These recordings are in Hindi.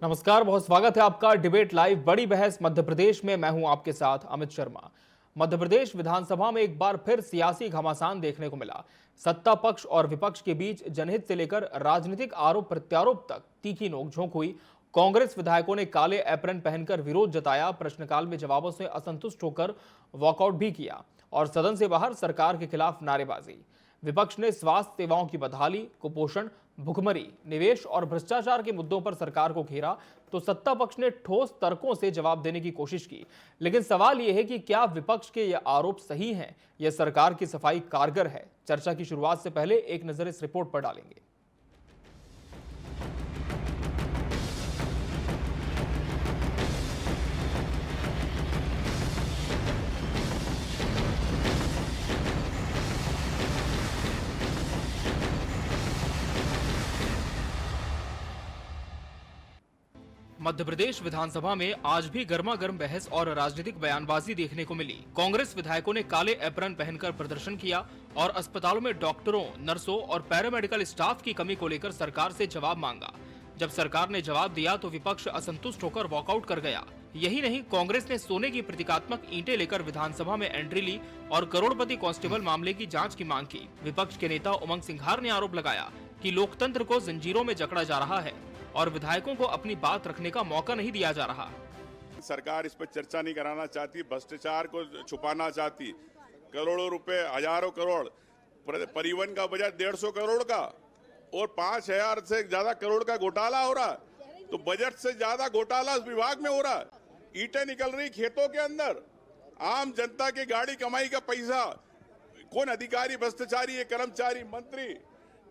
नमस्कार, बहुत स्वागत है आपका डिबेट लाइव बड़ी बहस मध्य प्रदेश में। मैं हूं आपके साथ अमित शर्मा। मध्य प्रदेश विधानसभा में एक बार फिर सियासी घमासान देखने को मिला। सत्ता पक्ष और विपक्ष के बीच जनहित से लेकर राजनीतिक आरोप प्रत्यारोप तक तीखी नोकझोंक हुई। कांग्रेस विधायकों ने काले एप्रन पहनकर विरोध जताया, प्रश्नकाल में जवाबों से असंतुष्ट होकर वॉकआउट भी किया और सदन से बाहर सरकार के खिलाफ नारेबाजी। विपक्ष ने स्वास्थ्य सेवाओं की बदहाली, कुपोषण, भुखमरी, निवेश और भ्रष्टाचार के मुद्दों पर सरकार को घेरा, तो सत्ता पक्ष ने ठोस तर्कों से जवाब देने की कोशिश की। लेकिन सवाल यह है कि क्या विपक्ष के ये आरोप सही हैं या सरकार की सफाई कारगर है? चर्चा की शुरुआत से पहले एक नजर इस रिपोर्ट पर डालेंगे। मध्य प्रदेश विधानसभा में आज भी गर्मा गर्म बहस और राजनीतिक बयानबाजी देखने को मिली। कांग्रेस विधायकों ने काले एप्रन पहनकर प्रदर्शन किया और अस्पतालों में डॉक्टरों, नर्सों और पैरामेडिकल स्टाफ की कमी को लेकर सरकार से जवाब मांगा। जब सरकार ने जवाब दिया तो विपक्ष असंतुष्ट होकर वॉकआउट कर गया। यही नहीं, कांग्रेस ने सोने की प्रतीकात्मक ईंटें लेकर विधानसभा में एंट्री ली और करोड़पति कांस्टेबल मामले की जांच की मांग की। विपक्ष के नेता उमंग सिंघार ने आरोप लगाया कि लोकतंत्र को जंजीरों में जकड़ा जा रहा है और विधायकों को अपनी बात रखने का मौका नहीं दिया जा रहा। सरकार इस पर चर्चा नहीं कराना चाहती, भ्रष्टाचार को छुपाना चाहती। करोड़ों रुपए, हजारों करोड़, परिवहन का बजट 150 करोड़ का और 5000 से ज्यादा करोड़ का घोटाला हो रहा है। तो बजट से ज्यादा घोटाला उस विभाग में हो रहा है। ईंटें निकल रही खेतों के अंदर, आम जनता की गाड़ी कमाई का पैसा। कौन अधिकारी भ्रष्टाचारी है, कर्मचारी, मंत्री?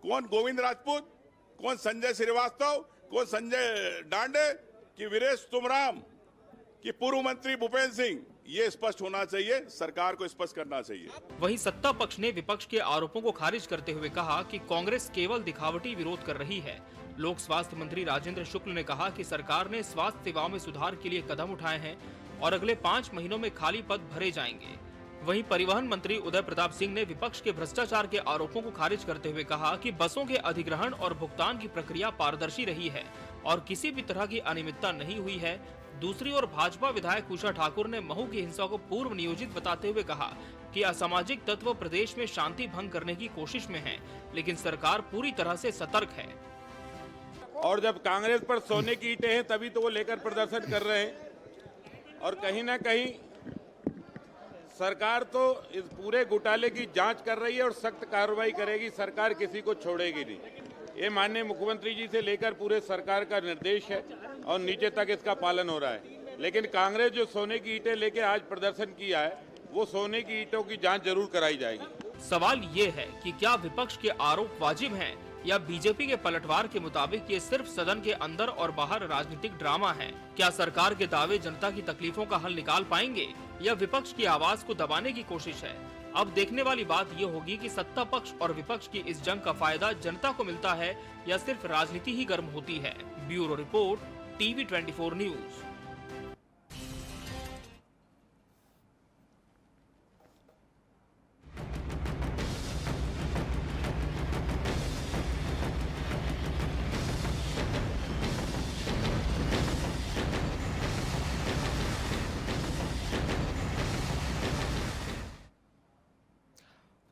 कौन गोविंद राजपूत, कौन संजय श्रीवास्तव, कौन संजय डांडे, कि वीरेश तुमराम, कि पूर्व मंत्री भूपेंद्र सिंह? ये स्पष्ट होना चाहिए, सरकार को स्पष्ट करना चाहिए। वहीं सत्ता पक्ष ने विपक्ष के आरोपों को खारिज करते हुए कहा कि कांग्रेस केवल दिखावटी विरोध कर रही है। लोक स्वास्थ्य मंत्री राजेंद्र शुक्ल ने कहा कि सरकार ने स्वास्थ्य सेवाओं में सुधार के लिए कदम उठाए हैं और अगले 5 महीनों में खाली पद भरे जाएंगे। वहीं परिवहन मंत्री उदय प्रताप सिंह ने विपक्ष के भ्रष्टाचार के आरोपों को खारिज करते हुए कहा कि बसों के अधिग्रहण और भुगतान की प्रक्रिया पारदर्शी रही है और किसी भी तरह की अनियमितता नहीं हुई है। दूसरी ओर भाजपा विधायक उषा ठाकुर ने महू की हिंसा को पूर्व नियोजित बताते हुए कहा कि असामाजिक तत्व प्रदेश में शांति भंग करने की कोशिश में हैं, लेकिन सरकार पूरी तरह से सतर्क है। और जब कांग्रेस पर सोने की ईंटें हैं तभी तो वो लेकर प्रदर्शन कर रहे हैं। और कहीं ना कहीं सरकार तो इस पूरे घोटाले की जांच कर रही है और सख्त कार्रवाई करेगी। सरकार किसी को छोड़ेगी नहीं। ये माननीय मुख्यमंत्री जी से लेकर पूरे सरकार का निर्देश है और नीचे तक इसका पालन हो रहा है। लेकिन कांग्रेस जो सोने की ईंटें लेके आज प्रदर्शन किया है, वो सोने की ईंटों की जांच जरूर कराई जाएगी। सवाल ये है कि क्या विपक्ष के आरोप वाजिब हैं या बीजेपी के पलटवार के मुताबिक ये सिर्फ सदन के अंदर और बाहर राजनीतिक ड्रामा है? क्या सरकार के दावे जनता की तकलीफों का हल निकाल पाएंगे या विपक्ष की आवाज को दबाने की कोशिश है? अब देखने वाली बात ये होगी कि सत्ता पक्ष और विपक्ष की इस जंग का फायदा जनता को मिलता है या सिर्फ राजनीति ही गर्म होती है। Bureau report, TV 24 news.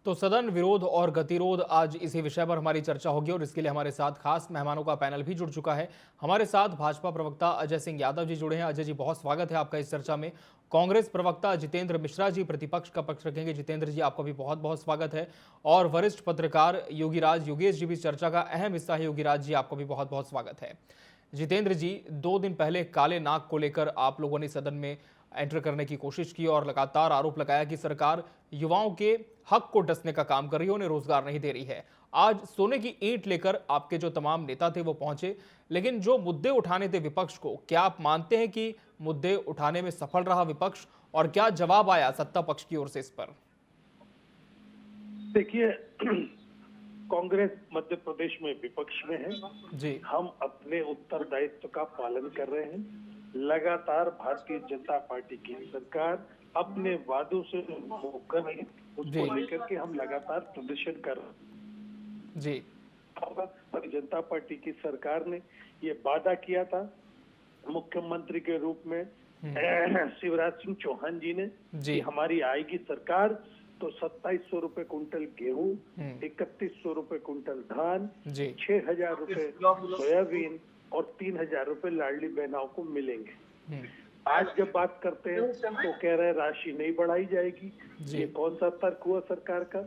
तो सदन विरोध और गतिरोध, आज इसी विषय पर हमारी चर्चा होगी और इसके लिए हमारे साथ खास मेहमानों का पैनल भी जुड़ चुका है। हमारे साथ भाजपा प्रवक्ता अजय सिंह यादव जी जुड़े हैं। अजय जी, बहुत स्वागत है आपका इस चर्चा में। कांग्रेस प्रवक्ता जितेंद्र मिश्रा जी प्रतिपक्ष का पक्ष रखेंगे। जितेंद्र जी, आपका भी बहुत बहुत स्वागत है। और वरिष्ठ पत्रकार योगेश जी भी चर्चा का अहम हिस्सा है। योगीराज जी, आपका भी बहुत बहुत स्वागत है। जितेंद्र जी, 2 दिन पहले काले नाग को लेकर आप लोगों ने सदन में एंटर करने की कोशिश की और लगातार आरोप लगाया कि सरकार युवाओं के हक को डसने का काम कर रही है, उन्हें रोजगार नहीं दे रही है। आज सोने की ईंट लेकर आपके जो तमाम नेता थे वो पहुंचे, लेकिन जो मुद्दे उठाने थे विपक्ष को, क्या आप मानते हैं कि मुद्दे उठाने में सफल रहा विपक्ष, और क्या जवाब आया सत्ता पक्ष की ओर से इस पर? देखिए, कांग्रेस मध्य प्रदेश में विपक्ष में है जी। हम अपने उत्तरदायित्व का पालन कर रहे हैं। लगातार भारतीय जनता पार्टी की सरकार अपने वादों से मुकर रही है, उसको लेकर के हम लगातार प्रदर्शन कर रहे हैं। जी। भारतीय जनता पार्टी की सरकार ने ये वादा किया था मुख्यमंत्री के रूप में शिवराज सिंह चौहान जी ने जी। कि हमारी आएगी सरकार तो 2700 रुपए कुंटल गेहूं, 3100 रुपए कुंटल धान, जी। 6000 रुपए सोयाबीन और 3000 रुपए लाडली बहनाओं को मिलेंगे। आज जब बात करते हैं तो कह रहे हैं राशि नहीं बढ़ाई जाएगी। ये कौन सा तर्क हुआ सरकार का?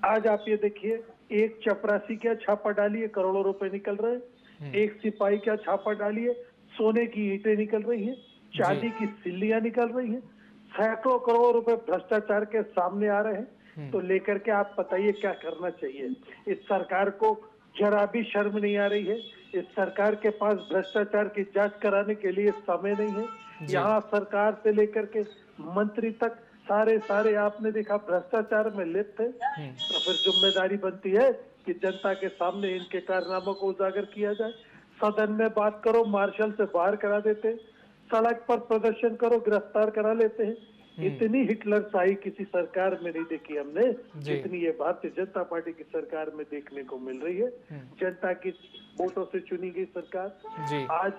आज आप ये देखिए, एक चपरासी क्या छापा डालिए, करोड़ों रुपए निकल रहे हैं। एक सिपाही क्या छापा डालिए, सोने की ईंटें निकल रही हैं, चांदी की सिल्लियां निकल रही हैं, सैकड़ों करोड़ रुपए भ्रष्टाचार के सामने आ रहे हैं। तो लेकर के आप बताइए क्या करना चाहिए? इस सरकार को जरा भी शर्म नहीं आ रही है। इस सरकार के पास भ्रष्टाचार की जांच कराने के लिए समय नहीं है। यहाँ सरकार से लेकर के मंत्री तक सारे आपने देखा भ्रष्टाचार में लिप्त है। तो फिर जिम्मेदारी बनती है कि जनता के सामने इनके कारनामों को उजागर किया जाए। सदन में बात करो, मार्शल से बाहर करा देते हैं, सड़क पर प्रदर्शन करो, गिरफ्तार करा लेते हैं। इतनी हिटलर शाही किसी सरकार में नहीं देखी हमने, जितनी ये भारतीय जनता पार्टी की सरकार में देखने को मिल रही है। जनता की वोटों से चुनी गई सरकार। आज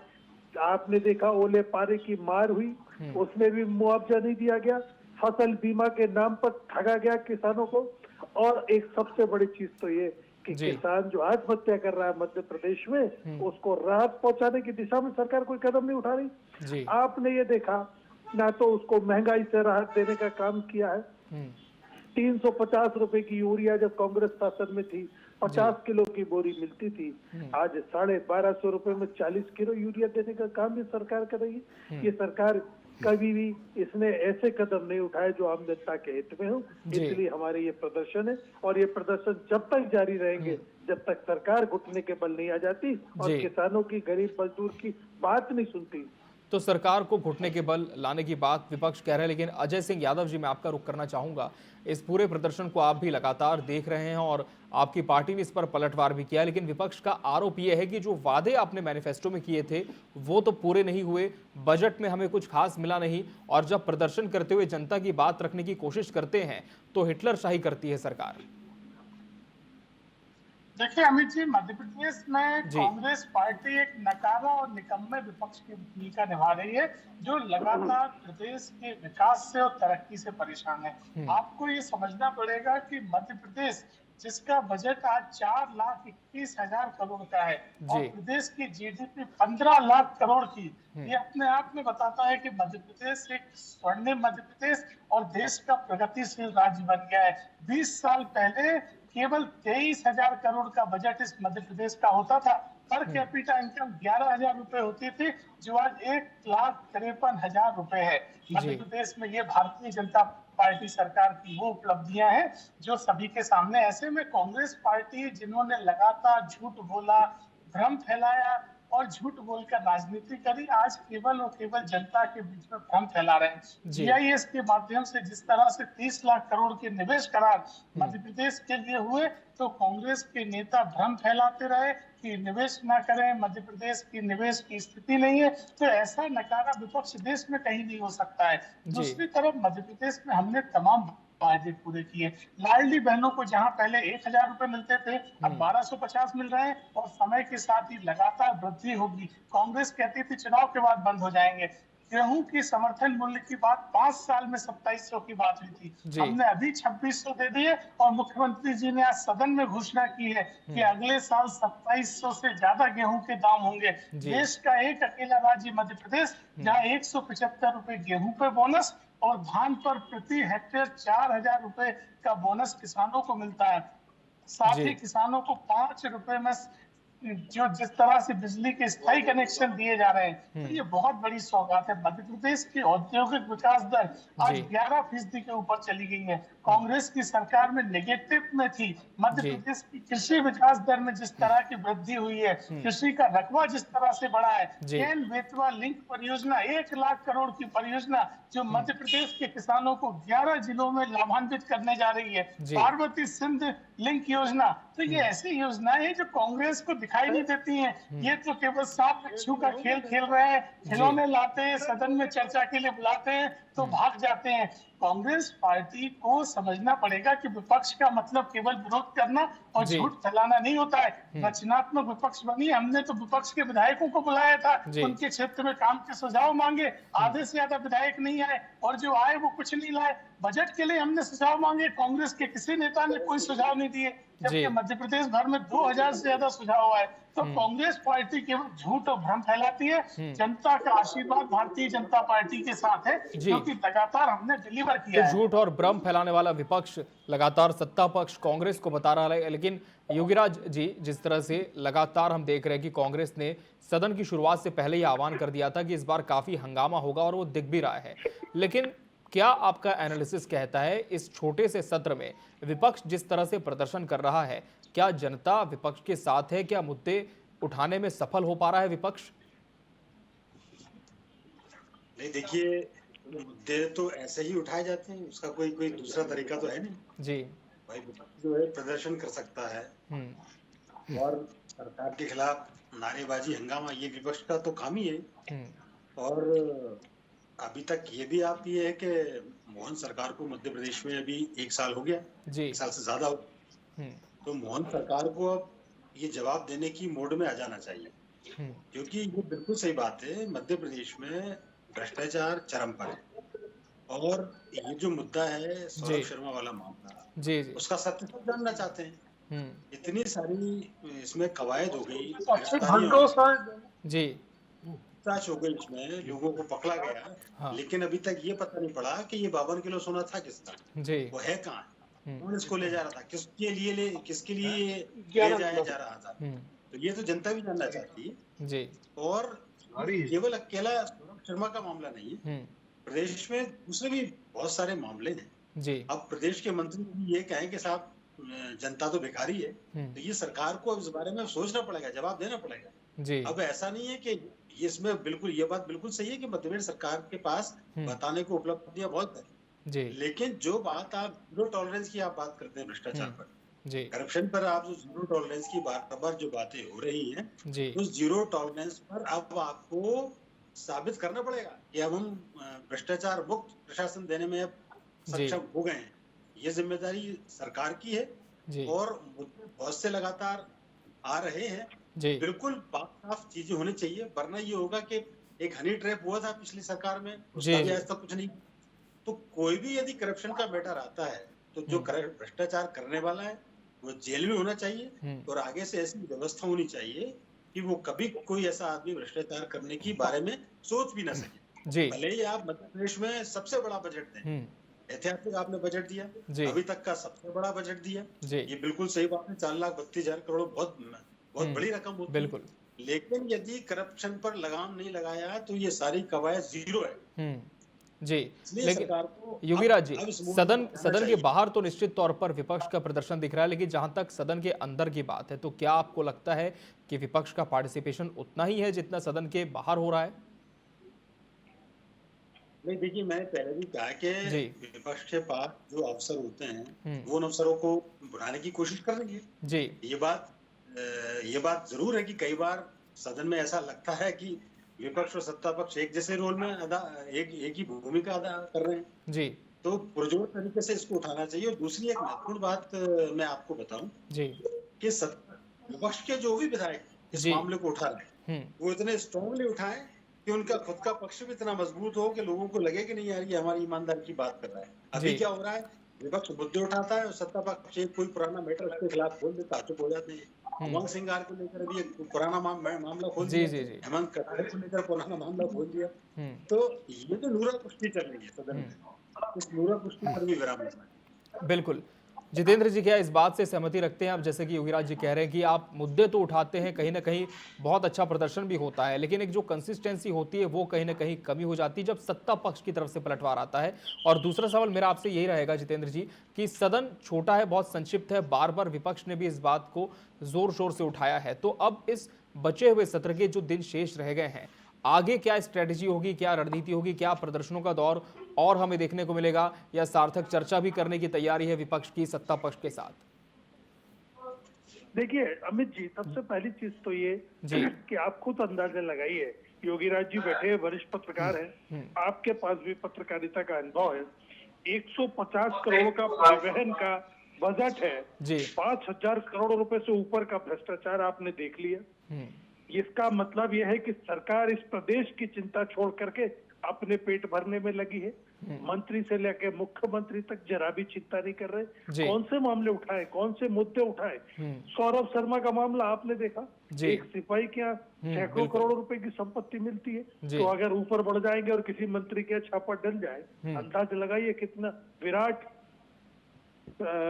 आपने देखा ओले पारे की मार हुई, उसमें भी मुआवजा नहीं दिया गया, फसल बीमा के नाम पर ठगा गया किसानों को। और एक सबसे बड़ी चीज तो ये कि किसान जो आत्महत्या कर रहा है मध्य प्रदेश में, उसको राहत पहुंचाने की दिशा में सरकार कोई कदम नहीं उठा रही। आपने ये देखा ना, तो उसको महंगाई से राहत देने का काम किया है। 350 रुपए की यूरिया जब कांग्रेस शासन में थी 50 किलो की बोरी मिलती थी, आज 1250 रुपए में 40 किलो यूरिया देने का काम भी सरकार कर रही है। ये सरकार कभी भी इसने ऐसे कदम नहीं उठाए जो आम जनता के हित में हो। इसलिए हमारे ये प्रदर्शन है, और ये प्रदर्शन जब तक जारी रहेंगे जब तक सरकार घुटने के बल नहीं आ जाती और किसानों की, गरीब मजदूर की बात नहीं सुनती। तो सरकार को घुटने के बल लाने की बात विपक्ष कह रहा है, लेकिन अजय सिंह यादव जी, मैं आपका रुख करना चाहूंगा। इस पूरे प्रदर्शन को आप भी लगातार देख रहे हैं और आपकी पार्टी ने इस पर पलटवार भी किया, लेकिन विपक्ष का आरोप यह है कि जो वादे आपने मैनिफेस्टो में किए थे वो तो पूरे नहीं हुए, बजट में हमें कुछ खास मिला नहीं, और जब प्रदर्शन करते हुए जनता की बात रखने की कोशिश करते हैं तो हिटलर शाही करती है सरकार। देखिए अमित जी, मध्य प्रदेश में कांग्रेस पार्टी एक नकारा और निकम्मे विपक्ष की भूमिका निभा रही है, जो लगातार प्रदेश के विकास से और तरक्की से परेशान है। आपको ये समझना पड़ेगा कि मध्य प्रदेश जिसका बजट आज 4,21,000 करोड़ का है और प्रदेश की जीडीपी 15 लाख करोड़ की, ये अपने आप में बताता है कि मध्य प्रदेश एक स्वर्णिम मध्य प्रदेश और देश का प्रगतिशील राज्य बन गया है। 20 साल पहले केवल 23,000 करोड़ का बजट इस मध्य प्रदेश का होता था। पर कैपिटा इनकम 11,000 रुपए होती थी, जो आज 1,53,000 रुपए है। मध्य प्रदेश में ये भारतीय जनता पार्टी सरकार की वो उपलब्धियां हैं जो सभी के सामने। ऐसे में कांग्रेस पार्टी, जिन्होंने लगातार झूठ बोला, भ्रम फैलाया और झूठ बोलकर राजनीति करी, आज केवल और केवल जनता के बीच में भ्रम फैला रहे हैं। जीआईएस के माध्यम से जिस तरह से 30 लाख करोड़ के निवेश करार मध्य प्रदेश के लिए हुए, तो कांग्रेस के नेता भ्रम फैलाते रहे कि निवेश ना करें, मध्य प्रदेश की निवेश की स्थिति नहीं है। तो ऐसा नकारा विपक्ष देश में कहीं नहीं हो सकता है। दूसरी तरफ मध्य प्रदेश में हमने तमाम वायदे पूरे किए। लाडली बहनों को जहां पहले 1,000 रुपए मिलते थे, अब 1,250 मिल रहे हैं और समय के साथ ही लगातार वृद्धि होगी। कांग्रेस कहती थी चुनाव के बाद बंद हो जाएंगे। गेहूं की समर्थन मूल्य की बात 5 साल में 2700 की बात हुई थी, हमने अभी 2600 दे दिए और मुख्यमंत्री जी ने आज सदन में घोषणा की है कि अगले साल 2700 से ज्यादा गेहूं के दाम होंगे। देश का एक अकेला राज्य मध्य प्रदेश जहाँ 175 रुपए गेहूं पे बोनस और धान पर प्रति हेक्टेयर 4,000 रुपए का बोनस किसानों को मिलता है। साथ ही किसानों को 5 रुपए में जो जिस तरह से बिजली के स्थायी कनेक्शन दिए जा रहे हैं, तो ये बहुत बड़ी सौगात है। मध्य प्रदेश की औद्योगिक विकास दर आज 11% के ऊपर चली गई है। कांग्रेस की सरकार में नेगेटिव में थी। मध्य प्रदेश की कृषि विकास दर में जिस तरह की वृद्धि हुई है, कृषि का रकबा जिस तरह से बढ़ा है, केन बेतवा लिंक परियोजना 1 लाख करोड़ की परियोजना जो मध्य प्रदेश के किसानों को 11 जिलों में लाभान्वित करने जा रही है। पार्वती सिंध लिंक योजना, तो ये ऐसी योजनाएं हैं जो कांग्रेस को दिखाई नहीं देती हैं। ये तो केवल सांप बिच्छू का खेल खेल रहे हैं, खिलौने लाते हैं, सदन में चर्चा के लिए बुलाते हैं तो भाग जाते हैं। कांग्रेस पार्टी को समझना पड़ेगा कि विपक्ष का मतलब केवल विरोध करना और जी। झूठ फैलाना नहीं होता है। रचनात्मक विपक्ष बनिए। हमने तो विपक्ष के विधायकों को बुलाया था, जी। उनके क्षेत्र में काम के सुझाव मांगे, आधे से ज्यादा विधायक नहीं आए और जो आए वो कुछ नहीं लाए। बजट के लिए हमने सुझाव मांगे, कांग्रेस के किसी नेता ने कोई सुझाव नहीं दिए, जबकि मध्य प्रदेश भर में 2000 से ज्यादा सुझाव आए। तो कांग्रेस पार्टी केवल झूठ और भ्रम फैलाती है। जनता का आशीर्वाद भारतीय जनता पार्टी के साथ है, क्योंकि लगातार हमने डिलीवर किया है। झूठ और भ्रम फैलाने वाला विपक्ष लगातार सत्ता पक्ष कांग्रेस को बता रहा है। लेकिन योगीराज जी, जिस तरह से लगातार हम देख रहे हैं कि कांग्रेस ने सदन की शुरुआत से पहले ही आह्वान कर दिया था कि इस बार काफी हंगामा होगा और वो दिख भी रहा है, लेकिन क्या आपका एनालिसिस कहता है इस छोटे से सत्र में विपक्ष जिस तरह से प्रदर्शन कर रहा है, क्या जनता विपक्ष के साथ है? क्या मुद्दे उठाने में सफल हो पा रहा है विपक्ष? नहीं, देखिए, मुद्दे तो ऐसे ही उठाए जाते हैं, उसका कोई दूसरा तरीका तो है नहीं। जी। भाई विपक्ष जो है प्रदर्शन कर सकता है और सरकार के खिलाफ नारेबाजी, हंगामा, ये विपक्ष का तो काम ही है। और अभी तक ये भी आप ये है कि मोहन सरकार को मध्य प्रदेश में अभी 1 साल हो गया, जी। 1 साल से ज्यादा हो गया। तो मोहन सरकार को अब ये जवाब देने की मोड में आ जाना चाहिए, क्योंकि ये बिल्कुल सही बात है, मध्य प्रदेश में भ्रष्टाचार चरम पर है। और ये जो मुद्दा है सौरभ शर्मा वाला मामला, जी जी, उसका सत्य सब जानना चाहते हैं। इतनी सारी इसमें कवायद हो गई, जी, पूछताछ हो गई, इसमें लोगों को पकड़ा गया। हाँ। लेकिन अभी तक ये पता नहीं पड़ा कि ये 52 किलो सोना था किसका, जी, वो है कहाँ, कौन इसको ले जा रहा था, किसके लिए ले जाया जा रहा था। तो ये तो जनता भी जानना चाहती है। जी, और केवल अकेला सौरभ शर्मा का मामला नहीं है, प्रदेश में दूसरे भी बहुत सारे मामले हैं। जी, अब प्रदेश के मंत्री भी ये कहें कि साहब जनता तो भिखारी है, तो ये सरकार को अब इस बारे में सोचना पड़ेगा, जवाब देना पड़ेगा। जी, अब ऐसा नहीं है कि इसमें बिल्कुल ये बात बिल्कुल सही है कि मध्य प्रदेश सरकार के पास बताने को उपलब्धियां बहुत है, जी, लेकिन जो बात आप जीरो टॉलरेंस की आप बात करते हैं भ्रष्टाचार पर, जी, करप्शन पर, आप जो जीरो टॉलरेंस की बार बार जो बातें हो रही हैं, जी, उस जीरो टॉलरेंस पर अब आपको साबित करना पड़ेगा कि अब हम भ्रष्टाचार मुक्त प्रशासन देने में अब सक्षम हो गए हैं। ये जिम्मेदारी सरकार की है। जी, और मुद्दे बहुत से लगातार आ रहे हैं। जी, बिल्कुल साफ चीजें होनी चाहिए, वरना ये होगा कि एक हनी ट्रैप हुआ था पिछली सरकार में, जी, उसका भी आज तक कुछ नहीं। तो कोई भी यदि करप्शन का मैटर आता है तो जो भ्रष्टाचार करने वाला है वो जेल में होना चाहिए, और आगे से ऐसी व्यवस्था होनी चाहिए कि वो कभी कोई ऐसा आदमी भ्रष्टाचार करने के बारे में सोच भी ना सके। जी, भले ही आप मध्य प्रदेश में सबसे बड़ा बजट दें, ऐतिहासिक आपने बजट दिया, अभी तक का सबसे बड़ा बजट दिया, ये बिल्कुल सही बात है। 4,32,000 करोड़ बहुत बड़ी रकम होती है, बिल्कुल। लेकिन यदि करप्शन पर लगाम नहीं लगाया तो ये सारी कवायद जीरो है। जी, लेकिन योगीराज जी, सदन के बाहर तो निश्चित तौर पर विपक्ष का प्रदर्शन दिख रहा है, लेकिन जहां तक सदन के अंदर की बात है, तो क्या आपको लगता है कि विपक्ष का पार्टिसिपेशन उतना ही है जितना सदन के बाहर हो रहा है? नहीं, देखिए, मैंने पहले भी कहा कि विपक्ष के पास जो अवसर होते हैं वो उन अवसरों को बुलाने की कोशिश कर रही है। जी, ये बात जरूर है कि कई बार सदन में ऐसा लगता है कि विपक्ष और सत्ता पक्ष एक जैसे रोल में एक ही भूमिका अदा कर रहे हैं। जी, तो पुरजोर तरीके से इसको उठाना चाहिए। और दूसरी एक महत्वपूर्ण बात मैं आपको बताऊं जी, कि विपक्ष के जो भी विधायक इस मामले को उठा रहे हैं वो इतने स्ट्रांगली उठाएं कि उनका खुद का पक्ष भी इतना मजबूत हो कि लोगों को लगे कि नहीं यार ये हमारी ईमानदारी की बात कर रहा है। अभी क्या हो रहा है, विपक्ष मुद्दे उठाता है और सत्ता पक्ष कोई पुराना मैटर उसके खिलाफ खोल देता, चुप हो जाते हैं। उमंग सिंगार को लेकर भी एक पुराना मामला खोल दिया, हेमंत करकरे को लेकर पुराना मामला खोल दिया। तो ये तो नूरा कुश्ती चल रही है सदन में, इस नूरा कुश्ती पर भी विराम लगना है। बिल्कुल। जितेंद्र जी, क्या इस बात से सहमति रखते हैं आप? जैसे कि योगीराज जी कह रहे हैं कि आप मुद्दे तो उठाते हैं, कहीं ना कहीं बहुत अच्छा प्रदर्शन भी होता है, लेकिन एक जो कंसिस्टेंसी होती है वो कहीं ना कहीं कमी हो जाती है जब सत्ता पक्ष की तरफ से पलटवार आता है। और दूसरा सवाल मेरा आपसे यही रहेगा जितेंद्र जी कि सदन छोटा है, बहुत संक्षिप्त है, बार बार विपक्ष ने भी इस बात को जोर शोर से उठाया है, तो अब इस बचे हुए सत्र के जो दिन शेष रह गए हैं, आगे क्या स्ट्रेटेजी होगी, क्या रणनीति होगी, क्या प्रदर्शनों का दौर और हमें देखने को मिलेगा, या सार्थक चर्चा भी करने की तैयारी है विपक्ष की सत्ता पक्ष के साथ? देखिए अमित जी, सबसे पहली चीज तो ये कि आप खुद अंदाजा लगाइए, योगी राज जी बैठे हैं, वरिष्ठ पत्रकार हैं, आपके पास भी पत्रकारिता का अनुभव है। 150 करोड़ का परिवहन का बजट है, 5,000 करोड़ रुपए से ऊपर का भ्रष्टाचार आपने देख लिया। इसका मतलब यह है कि सरकार इस प्रदेश की चिंता छोड़ करके अपने पेट भरने में लगी है। मंत्री से लेकर मुख्यमंत्री तक जरा भी चिंता नहीं कर रहे। कौन से मामले उठाए, कौन से मुद्दे उठाए। सौरभ शर्मा का मामला आपने देखा, एक सिपाही के यहाँ सैकड़ों करोड़ रुपए की संपत्ति मिलती है, तो अगर ऊपर बढ़ जाएंगे और किसी मंत्री के छापा डल जाए, अंदाज लगाइए कितना विराट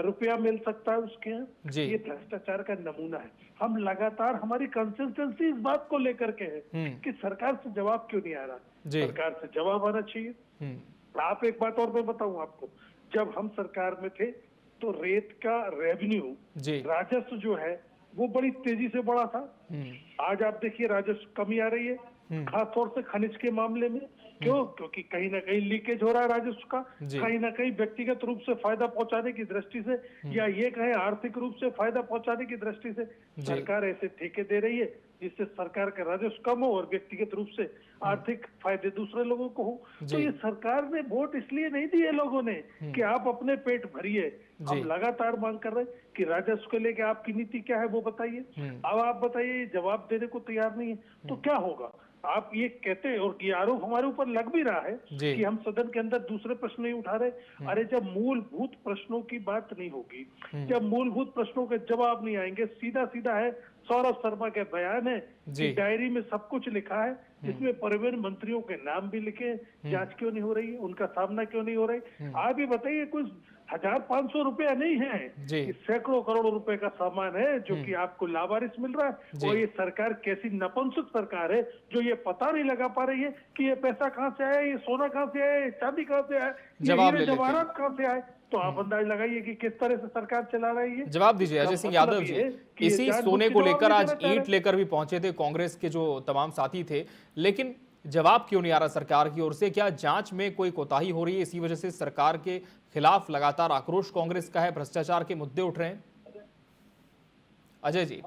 रुपया मिल सकता है उसके यहाँ। ये भ्रष्टाचार का नमूना है। हम लगातार, हमारी कंसिस्टेंसी इस बात को लेकर के है कि सरकार से जवाब क्यों नहीं आ रहा। सरकार से जवाब आना चाहिए। आप एक बात और मैं बताऊं आपको, जब हम सरकार में थे तो रेत का रेवेन्यू, राजस्व जो है वो बड़ी तेजी से बढ़ा था। आज आप देखिए राजस्व कमी आ रही है, खासतौर से खनिज के मामले में। क्यों? क्योंकि कहीं ना कहीं लीकेज हो रहा है राजस्व का, कहीं ना कहीं व्यक्तिगत रूप से फायदा पहुंचाने की दृष्टि से, या ये कहें आर्थिक रूप से फायदा पहुंचाने की दृष्टि से सरकार ऐसे ठेके दे रही है जिससे सरकार का राजस्व कम हो और व्यक्तिगत रूप से आर्थिक फायदे दूसरे लोगों को हो। तो ये सरकार ने वोट इसलिए नहीं दिए लोगों ने कि आप अपने पेट भरिए। हम लगातार मांग कर रहे हैं कि राजस्व को लेकर आपकी नीति क्या है वो बताइए। अब आप बताइए, जवाब देने को तैयार नहीं है तो क्या होगा। आप ये कहते हैं और ये आरोप हमारे ऊपर लग भी रहा है कि हम सदन के अंदर दूसरे प्रश्न नहीं उठा रहे। अरे जब मूलभूत प्रश्नों की बात नहीं होगी, जब मूलभूत प्रश्नों के जवाब नहीं आएंगे, सीधा सीधा है सौरभ शर्मा के बयान है कि डायरी में सब कुछ लिखा है, इसमें परिवहन मंत्रियों के नाम भी लिखे, जांच क्यों नहीं हो रही है, उनका सामना क्यों नहीं हो रही। आप ही बताइए, कुछ 1,500 रुपया नहीं है, सैकड़ों करोड़ रुपए का सामान है जो कि आपको लावारिस मिल रहा है। और ये सरकार कैसी नपुंसक सरकार है जो ये पता नहीं लगा पा रही है कि ये पैसा कहाँ से आया, ये सोना कहाँ से आया, चांदी कहाँ से आया, ये जवाहरात कहाँ से आए। तो आप अंदाज लगाइए कि किस तरह से सरकार चला रही है। जवाब दीजिए अजय सिंह यादव जी। इसी सोने को लेकर आज ईंट लेकर भी पहुंचे थे कांग्रेस के जो तमाम साथी थे, लेकिन जवाब क्यों नहीं आ रहा सरकार की ओर से। क्या जांच में कोई कोताही हो रही है, इसी वजह से सरकार के खिलाफ लगातार आक्रोश कांग्रेस का है, भ्रष्टाचार के मुद्दे उठ रहे हैं। अजय जी।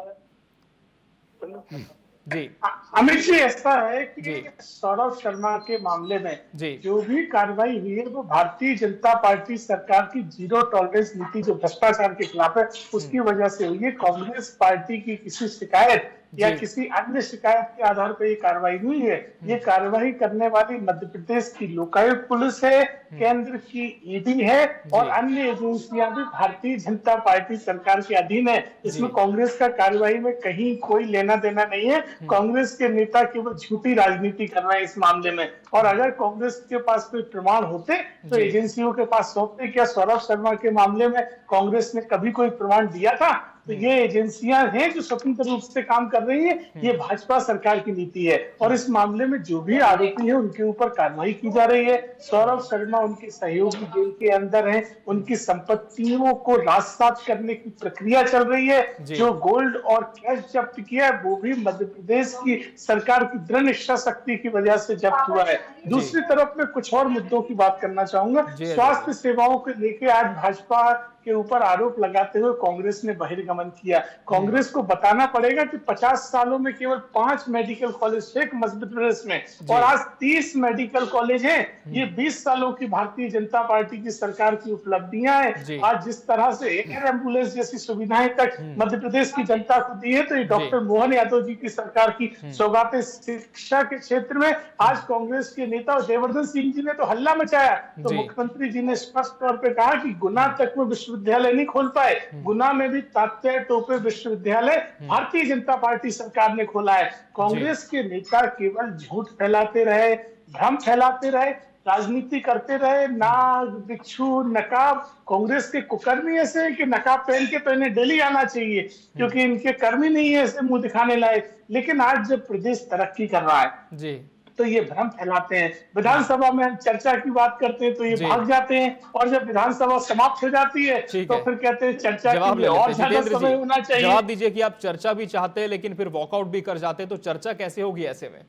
जी अमित जी, ऐसा है कि सौरभ शर्मा के मामले में जो भी कार्रवाई हुई है वो भारतीय जनता पार्टी सरकार की जीरो टॉलरेंस नीति जो भ्रष्टाचार के खिलाफ है उसकी वजह से हुई है। कांग्रेस पार्टी की किसी शिकायत या किसी अन्य शिकायत के आधार पर ये कार्रवाई हुई है। ये कार्रवाई करने वाली मध्य प्रदेश की लोकायुक्त पुलिस है, केंद्र की ईडी है और अन्य एजेंसियां भी भारतीय जनता पार्टी सरकार के अधीन है। इसमें कांग्रेस का कार्रवाई में कहीं कोई लेना देना नहीं है। कांग्रेस के नेता केवल झूठी राजनीति कर रहे हैं इस मामले में। और अगर कांग्रेस के पास कोई प्रमाण होते तो एजेंसियों के पास सौंपते। क्या सौरभ शर्मा के मामले में कांग्रेस ने कभी कोई प्रमाण दिया था? तो ये एजेंसियां हैं जो स्वतंत्र रूप से काम कर रही है। ये भाजपा सरकार की नीति है और इस मामले में जो भी आरोपी है उनके ऊपर कार्रवाई की जा रही है। सौरभ शर्मा उनके सहयोगी जेल के अंदर हैं, उनकी संपत्तियों को राजसात करने की प्रक्रिया चल रही है। जो गोल्ड और कैश जब्त किया है वो भी मध्य प्रदेश की सरकार की दृढ़ इच्छा शक्ति की वजह से जब्त हुआ है। दूसरी तरफ मैं कुछ और मुद्दों की बात करना चाहूंगा। स्वास्थ्य सेवाओं को लेकर आज भाजपा के ऊपर आरोप लगाते हुए कांग्रेस ने बहिर्गमन किया। कांग्रेस को बताना पड़ेगा कि 50 सालों में केवल 5 मेडिकल कॉलेज थे मध्य प्रदेश में और आज 30 मेडिकल कॉलेज हैं। ये 20 सालों की भारतीय जनता पार्टी की सरकार की उपलब्धियां हैं। आज जिस तरह से एयर एम्बुलेंस जैसी सुविधाएं तक मध्य प्रदेश की जनता को दी है तो ये डॉक्टर मोहन यादव जी की सरकार की सौगातें। शिक्षा के क्षेत्र में आज कांग्रेस के नेता जयवर्धन सिंह जी ने तो हल्ला मचाया, तो मुख्यमंत्री जी ने स्पष्ट तौर पर कहा कि गुना तक में विश्वविद्यालय नहीं खोल पाए। गुना में भी तात्या टोपे विश्वविद्यालय भारतीय जनता पार्टी सरकार ने खोला है। कांग्रेस के नेता केवल झूठ फैलाते रहे, भ्रम फैलाते रहे, राजनीति करते रहे। नाग, बिच्छू, नकाब, कांग्रेस के कुकर्मी ऐसे हैं कि नकाब पहन के तो इन्हें दिल्ली आना चाहिए क्योंकि इनके कर्मी नहीं है ऐसे मुंह दिखाने लायक। लेकिन आज जब प्रदेश तरक्की कर रहा है तो ये भ्रम फैलाते हैं। विधानसभा में हम चर्चा की बात करते हैं तो ये भाग जाते हैं और जब विधानसभा समाप्त हो जाती है तो फिर कहते हैं चर्चा के लिए और ज्यादा समय होना चाहिए। जवाब दीजिए कि आप चर्चा भी चाहते हैं लेकिन फिर वॉकआउट भी कर जाते हैं, तो चर्चा कैसे होगी ऐसे में?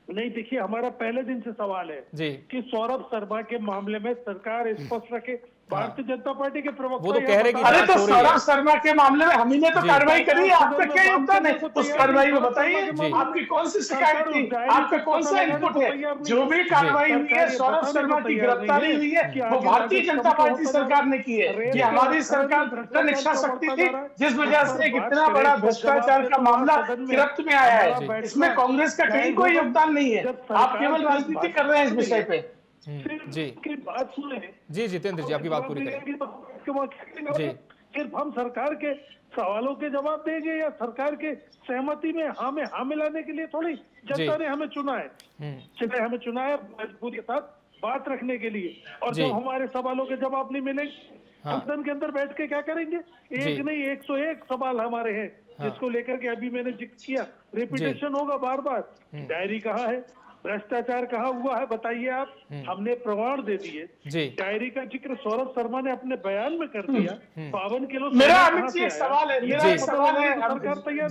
नहीं, देखिए हमारा पहले दिन से सवाल है कि सौरभ शर्मा के मामले में सरकार स्पष्ट रखे भारतीय जनता पार्टी के प्रवक्ता वो तो कह रहे कि अरे जांच तो हो रही है। सौरभ शर्मा के मामले में हम ही ने तो कार्रवाई करी है, आपका क्या योगदान है उस कार्रवाई में? बताइए आपकी कौन सी शिकायत थी, आपका कौन सा इनपुट है? जो भी कार्रवाई हुई है सौरभ शर्मा की गिरफ्तारी हुई है वो भारतीय जनता पार्टी सरकार ने की है। ये हमारी सरकार की इच्छा शक्ति थी जिस वजह से एक इतना बड़ा भ्रष्टाचार का मामला गिरफ्त में आया है। इसमें कांग्रेस का कहीं कोई योगदान नहीं है, आप केवल राजनीति कर रहे हैं इस विषय पे। जी की बात सुने। जी जितेंद्र जी, आपकी बात पूरी करें। जी सिर्फ हम सरकार के सवालों के जवाब देंगे या सरकार के सहमति में हाँ मिलाने के लिए थोड़ी जनता ने हमें चुना है। जिन्हें हमें चुना है मजबूरी के साथ बात रखने के लिए, और जब हमारे सवालों के जवाब नहीं मिलेंगे हम सदन के अंदर बैठ के क्या करेंगे? एक नहीं 101 सवाल हमारे हैं जिसको लेकर के अभी मैंने जिक्र किया। रिपीटेशन होगा बार बार। डायरी कहाँ है, भ्रष्टाचार कहाँ हुआ है बताइए आप। हमने प्रमाण दे दिए। डायरी का जिक्र सौरभ शर्मा ने अपने बयान में कर दिया। 52 किलो मेरा अमित जी एक सवाल है, मेरा एक सवाल है सरकार तैयार।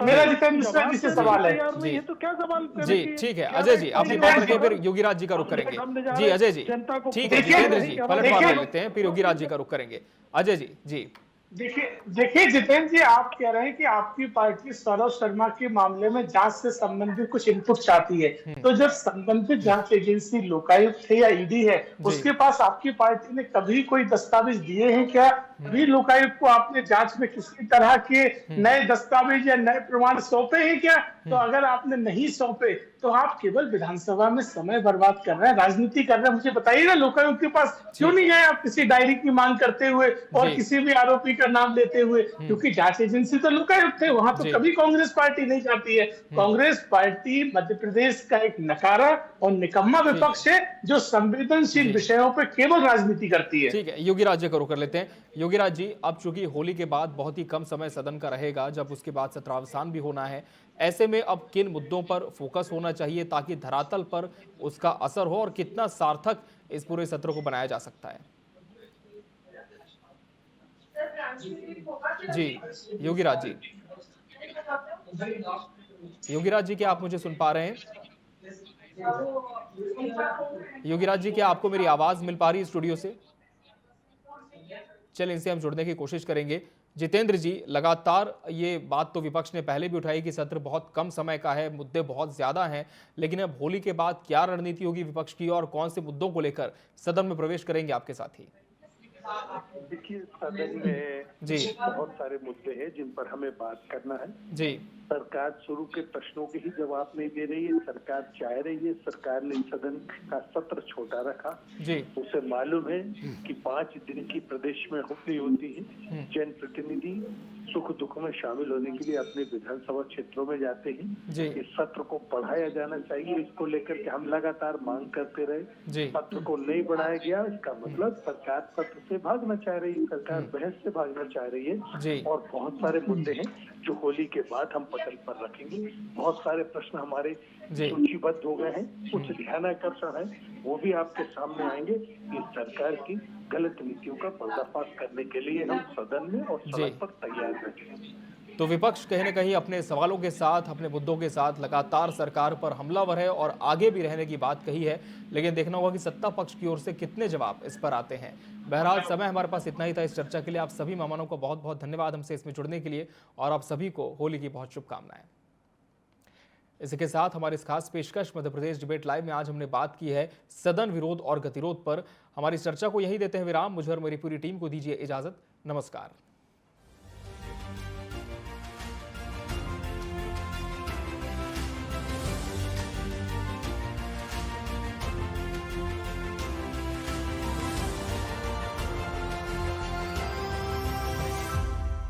मेरा जितेंद्र मिश्रा जी से सवाल है। ये तो क्या सवाल? जी ठीक है अजय जी, आपकी बात करके फिर योगीराज जी का रुख करेंगे। जी अजय जी, ठीक है जितेंद्र जी पलटवार ले लेते हैं, फिर योगीराज जी का रुख करेंगे। अजय जी। जी देखिए जितेंद्र जी, आप कह रहे हैं कि आपकी पार्टी सौरभ शर्मा के मामले में जांच से संबंधित कुछ इनपुट चाहती है, तो जब संबंधित जांच एजेंसी लोकायुक्त है या ईडी है उसके पास आपकी पार्टी ने कभी कोई दस्तावेज दिए हैं क्या? कभी लोकायुक्त को आपने जांच में किसी तरह के नए दस्तावेज या नए प्रमाण सौंपे हैं क्या? तो अगर आपने नहीं सौंपे तो आप केवल विधानसभा में समय बर्बाद कर रहे हैं, राजनीति कर रहे हैं। मुझे बताइएगा लोकायुक्त के पास क्यों नहीं गए आप किसी डायरी की मांग करते हुए और किसी भी आरोपी का नाम लेते हुए? क्योंकि जांच एजेंसी तो लोकायुक्त है, वहां तो कभी कांग्रेस पार्टी नहीं जाती है। कांग्रेस पार्टी मध्य प्रदेश का एक नकारा और निकम्मा विपक्ष है जो संवेदनशील विषयों पर केवल राजनीति करती है। ठीक है, योगीराज जी को कर लेते हैं। योगीराज जी, अब चूंकि होली के बाद बहुत ही कम समय सदन का रहेगा, जब उसके बाद सत्रावसान भी होना है, ऐसे में अब किन मुद्दों पर फोकस होना चाहिए ताकि धरातल पर उसका असर हो और कितना सार्थक इस पूरे सत्र को बनाया जा सकता है? जी योगीराज जी। योगीराज जी, क्या आप मुझे सुन पा रहे हैं? योगीराज जी, क्या आपको मेरी आवाज मिल पा रही है स्टूडियो से? चलिए इनसे हम जुड़ने की कोशिश करेंगे। जितेंद्र जी, लगातार ये बात तो विपक्ष ने पहले भी उठाई कि सत्र बहुत कम समय का है, मुद्दे बहुत ज्यादा हैं, लेकिन अब होली के बाद क्या रणनीति होगी विपक्ष की और कौन से मुद्दों को लेकर सदन में प्रवेश करेंगे आपके साथी? देखिए, सदन में बहुत सारे मुद्दे हैं जिन पर हमें बात करना है। जी सरकार शुरू के प्रश्नों के ही जवाब नहीं दे रही है। सरकार चाह रही है, सरकार ने सदन का सत्र छोटा रखा। उसे मालूम है कि 5 दिन की प्रदेश में होली होती है। जनप्रतिनिधि सुख दुख में शामिल होने के लिए अपने विधानसभा क्षेत्रों में जाते हैं। इस सत्र को बढ़ाया जाना चाहिए, इसको लेकर के हम लगातार मांग करते रहे। सत्र को नहीं बढ़ाया गया, इसका मतलब सरकार सत्र से भागना चाह रही है, सरकार बहस से भागना चाह रही है। और बहुत सारे मुद्दे हैं जो होली के बाद हम पटल पर रखेंगे। बहुत सारे प्रश्न हमारे सूचीबद्ध हो गए हैं, कुछ ध्यानाकर्षण है, वो भी आपके सामने आएंगे। इस सरकार की गलत नीतियों का पर्दाफाश करने के लिए हम सदन में और सड़क पर तैयार रहेंगे। तो विपक्ष कहीं न कहीं अपने सवालों के साथ, अपने मुद्दों के साथ लगातार सरकार पर हमलावर है और आगे भी रहने की बात कही है, लेकिन देखना होगा कि सत्ता पक्ष की ओर से कितने जवाब इस पर आते हैं। बहरहाल समय हमारे पास इतना ही था इस चर्चा के लिए। आप सभी मेहमानों को बहुत बहुत धन्यवाद हमसे इसमें जुड़ने के लिए, और आप सभी को होली की बहुत शुभकामनाएं। इसके साथ हमारे इस खास पेशकश मध्य प्रदेश डिबेट लाइव में आज हमने बात की है सदन विरोध और गतिरोध पर। हमारी चर्चा को यहीं देते हैं विराम। मुझे और मेरी पूरी टीम को दीजिए इजाजत। नमस्कार।